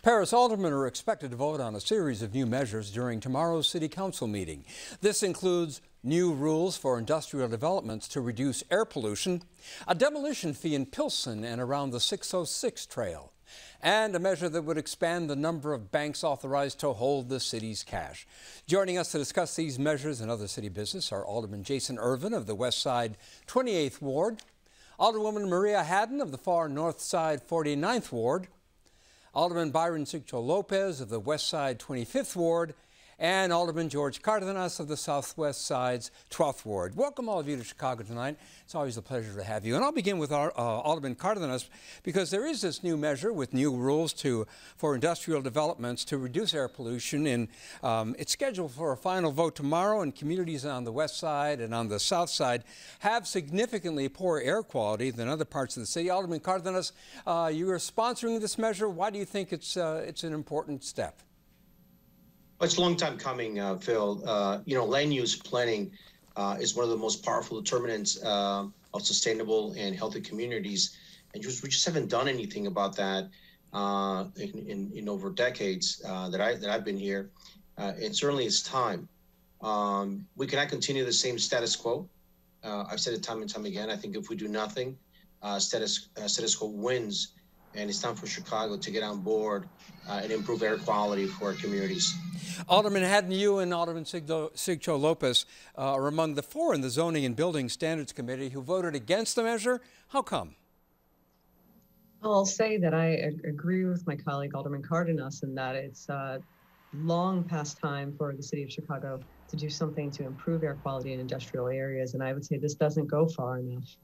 Paris aldermen are expected to vote on a series of new measures during tomorrow's City Council meeting. This includes new rules for industrial developments to reduce air pollution, a demolition fee in Pilsen and around the 606 trail, and a measure that would expand the number of banks authorized to hold the city's cash. Joining us to discuss these measures and other city business are Alderman Jason Ervin of the West Side 28th Ward, Alderwoman Maria Hadden of the far North Side 49th Ward, Alderman Byron Sigcho-Lopez of the West Side 25th Ward, and Alderman George Cardenas of the Southwest Side's 12th Ward. Welcome all of you to Chicago tonight. It's always a pleasure to have you. And I'll begin with our, Alderman Cardenas, because there is this new measure with new rules for industrial developments to reduce air pollution. And it's scheduled for a final vote tomorrow, and communities on the west side and on the south side have significantly poorer air quality than other parts of the city. Alderman Cardenas, you are sponsoring this measure. Why do you think it's an important step? It's a long time coming, Phil. Land use planning is one of the most powerful determinants of sustainable and healthy communities. And we just haven't done anything about that in over decades that I've been here. And certainly it's time. We cannot continue the same status quo. I've said it time and time again. I think if we do nothing, status quo wins. And it's time for Chicago to get on board and improve air quality for our communities. Alderman Hadden, you and Alderman Sigcho-Lopez are among the four in the Zoning and Building Standards Committee who voted against the measure. How come? I'll say that I agree with my colleague Alderman Cardenas in that it's long past time for the city of Chicago to do something to improve air quality in industrial areas, and I would say this doesn't go far enough.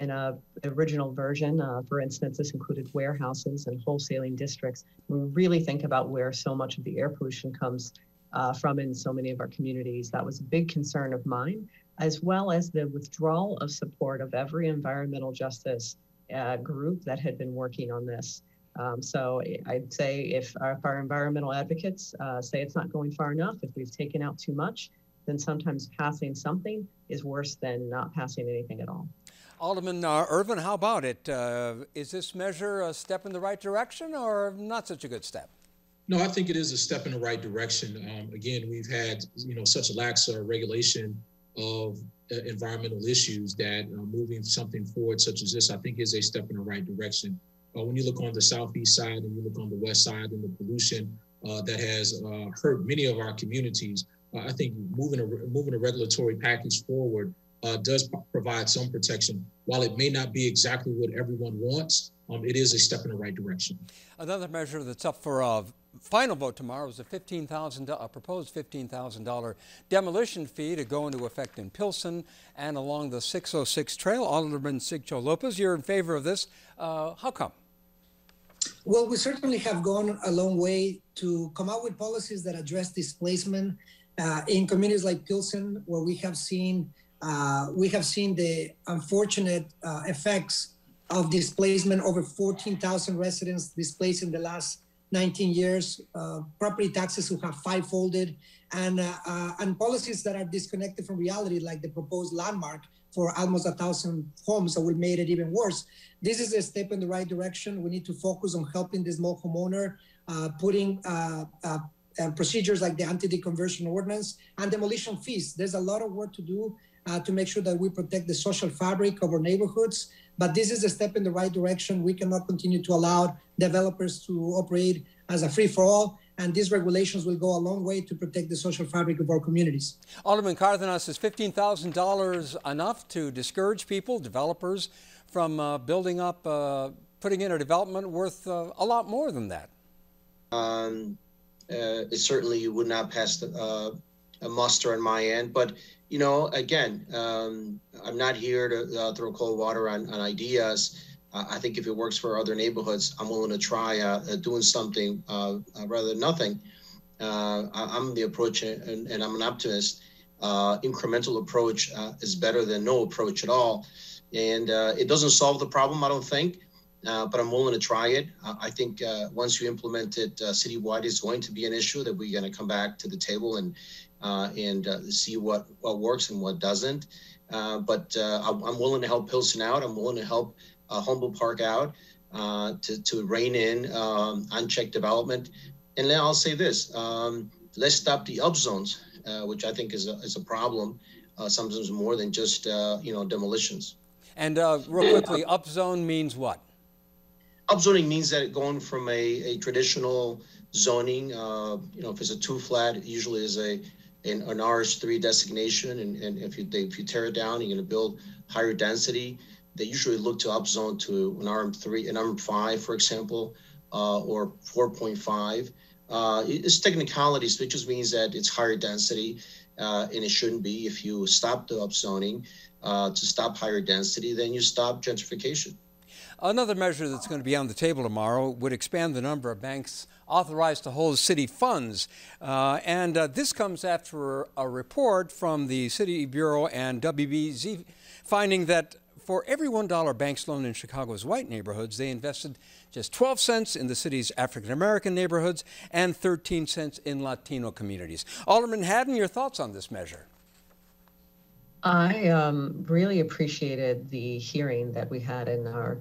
In an original version, for instance, this included warehouses and wholesaling districts. We really think about where so much of the air pollution comes from in so many of our communities. That was a big concern of mine, as well as the withdrawal of support of every environmental justice group that had been working on this. So I'd say if our environmental advocates say it's not going far enough, if we've taken out too much, then sometimes passing something is worse than not passing anything at all. Alderman Ervin, how about it? Is this measure a step in the right direction or not such a good step? No, I think it is a step in the right direction. Again, we've had such a lax regulation of environmental issues that moving something forward such as this, I think, is a step in the right direction. When you look on the southeast side and you look on the west side and the pollution that has hurt many of our communities, I think moving a regulatory package forward does provide some protection. While it may not be exactly what everyone wants, it is a step in the right direction. Another measure that's up for a final vote tomorrow is a proposed $15,000 demolition fee to go into effect in Pilsen and along the 606 trail. Alderman Sigcho-Lopez, you're in favor of this. How come? Well, we certainly have gone a long way to come out with policies that address displacement in communities like Pilsen, where we have seen the unfortunate effects of displacement. Over 14,000 residents displaced in the last 19 years. Property taxes who have five-folded, and policies that are disconnected from reality, like the proposed landmark for almost 1,000 homes that will make it even worse. This is a step in the right direction. We need to focus on helping the small homeowner, putting procedures like the anti-deconversion ordinance and demolition fees. There's a lot of work to do to make sure that we protect the social fabric of our neighborhoods. But this is a step in the right direction. We cannot continue to allow developers to operate as a free-for-all, and these regulations will go a long way to protect the social fabric of our communities. Alderman Cardenas, is $15,000 enough to discourage people, developers, from building up, putting in a development worth a lot more than that? It certainly would not pass a muster on my end, but again, I'm not here to throw cold water on ideas. I think if it works for other neighborhoods, I'm willing to try doing something rather than nothing. I'm the approach, and I'm an optimist. Incremental approach is better than no approach at all. And it doesn't solve the problem, I don't think, but I'm willing to try it. I think once you implement it citywide, it's going to be an issue that we're going to come back to the table and see what works and what doesn't. But I'm willing to help Pilsen out. I'm willing to help Humboldt Park out. to rein in unchecked development. And then I'll say this, let's stop the up zones, which I think is a problem, sometimes more than just, demolitions. And real quickly, upzone means what? Upzoning means that going from a traditional zoning, if it's a 2-flat, it usually is an RH3 designation, and if you tear it down, you're going to build higher density. They usually look to upzone to an RM3, an RM5, for example, or 4.5. It's technicalities, which just means that it's higher density, and it shouldn't be. If you stop the upzoning to stop higher density, then you stop gentrification. Another measure that's going to be on the table tomorrow would expand the number of banks authorized to hold city funds. And this comes after a report from the City Bureau and WBZ finding that for every $1 banks loan in Chicago's white neighborhoods, they invested just 12 cents in the city's African-American neighborhoods and 13 cents in Latino communities. Alderman Hadden, your thoughts on this measure? I really appreciated the hearing that we had in our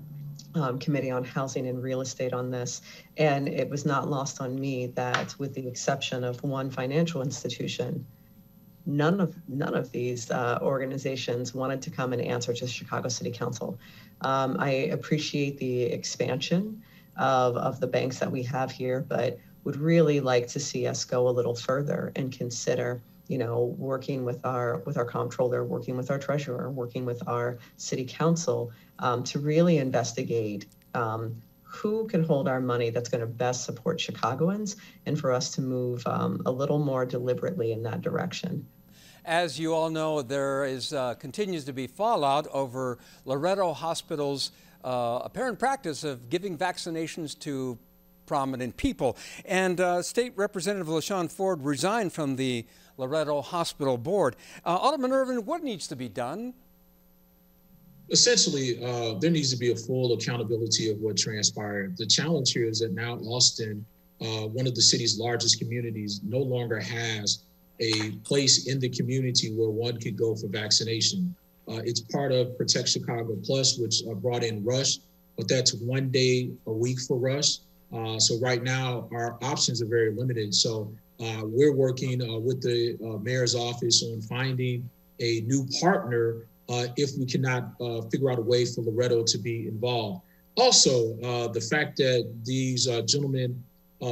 Committee on Housing and Real Estate on this, and it was not lost on me that, with the exception of one financial institution, none of these organizations wanted to come and answer to Chicago City Council. I appreciate the expansion of the banks that we have here, but would really like to see us go a little further and consider, working with our comptroller, working with our treasurer, working with our city council to really investigate who can hold our money that's going to best support Chicagoans, and for us to move a little more deliberately in that direction. As you all know, there continues to be fallout over Loretto Hospital's apparent practice of giving vaccinations to prominent people. And State Representative LaShawn Ford resigned from the Loretto Hospital Board. Alderman Ervin, what needs to be done? Essentially, there needs to be a full accountability of what transpired. The challenge here is that now Austin, one of the city's largest communities, no longer has a place in the community where one could go for vaccination. It's part of Protect Chicago Plus, which brought in Rush, but that's 1 day a week for Rush. So right now, our options are very limited. So we're working with the mayor's office on finding a new partner if we cannot figure out a way for Loretto to be involved. Also, the fact that these gentlemen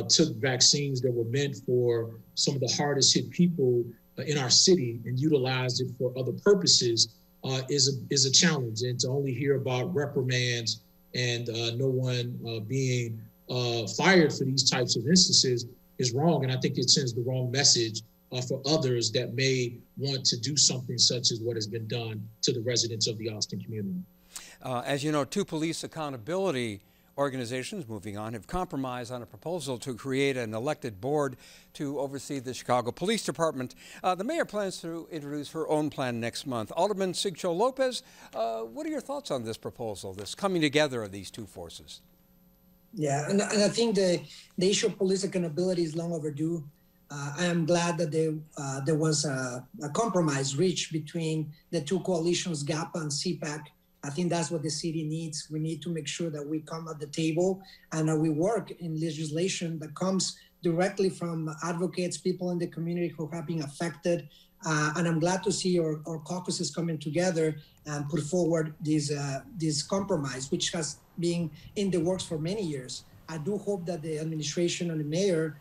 took vaccines that were meant for some of the hardest hit people in our city and utilized it for other purposes is a challenge. And to only hear about reprimands and no one being fired for these types of instances is wrong. And I think it sends the wrong message for others that may want to do something such as what has been done to the residents of the Austin community. As you know, two police accountability organizations, moving on, have compromised on a proposal to create an elected board to oversee the Chicago Police Department. The mayor plans to introduce her own plan next month. Alderman Sigcho-Lopez, what are your thoughts on this proposal, this coming together of these two forces? Yeah, and I think the issue of police accountability is long overdue. I am glad that there was a compromise reached between the two coalitions, GAPA and CPAC. I think that's what the city needs. We need to make sure that we come at the table and we work in legislation that comes directly from advocates, people in the community who have been affected. And I'm glad to see our caucuses coming together and put forward this compromise, which has been in the works for many years. I do hope that the administration and the mayor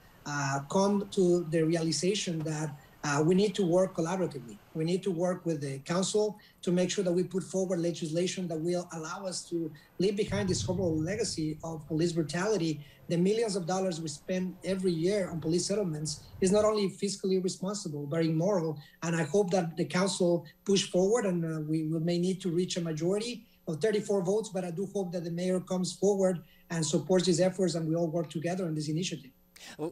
come to the realization that we need to work collaboratively. We need to work with the council to make sure that we put forward legislation that will allow us to leave behind this horrible legacy of police brutality. The millions of dollars we spend every year on police settlements is not only fiscally responsible, but immoral. And I hope that the council push forward, and we may need to reach a majority of 34 votes, but I do hope that the mayor comes forward and supports these efforts and we all work together on this initiative.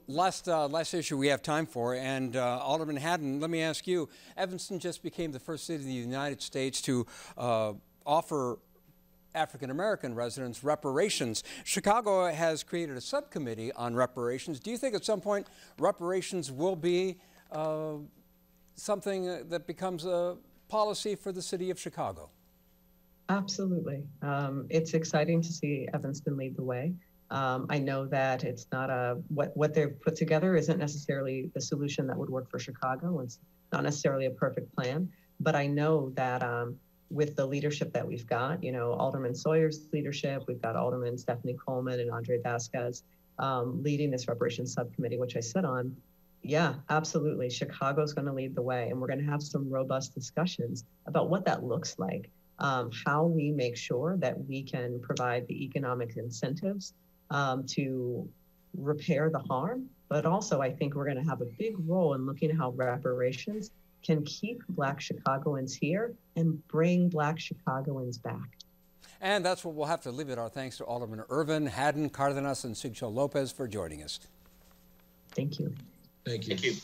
Last issue we have time for, and Alderman Hadden, let me ask you, Evanston just became the first city in the United States to offer African-American residents reparations. Chicago has created a subcommittee on reparations. Do you think at some point reparations will be something that becomes a policy for the city of Chicago? Absolutely. It's exciting to see Evanston lead the way. I know that it's not what they've put together isn't necessarily the solution that would work for Chicago. It's not necessarily a perfect plan, but I know that with the leadership that we've got, Alderman Sawyer's leadership, we've got Alderman Stephanie Coleman and Andre Vasquez leading this reparations subcommittee, which I sit on. Yeah, absolutely. Chicago's going to lead the way, and we're going to have some robust discussions about what that looks like, how we make sure that we can provide the economic incentives to repair the harm. But also, I think we're going to have a big role in looking at how reparations can keep Black Chicagoans here and bring Black Chicagoans back. And that's what we'll have to leave it. Our thanks to Alderman Ervin, Hadden, Cardenas, and Sigcho-Lopez for joining us. Thank you. Thank you. Thank you.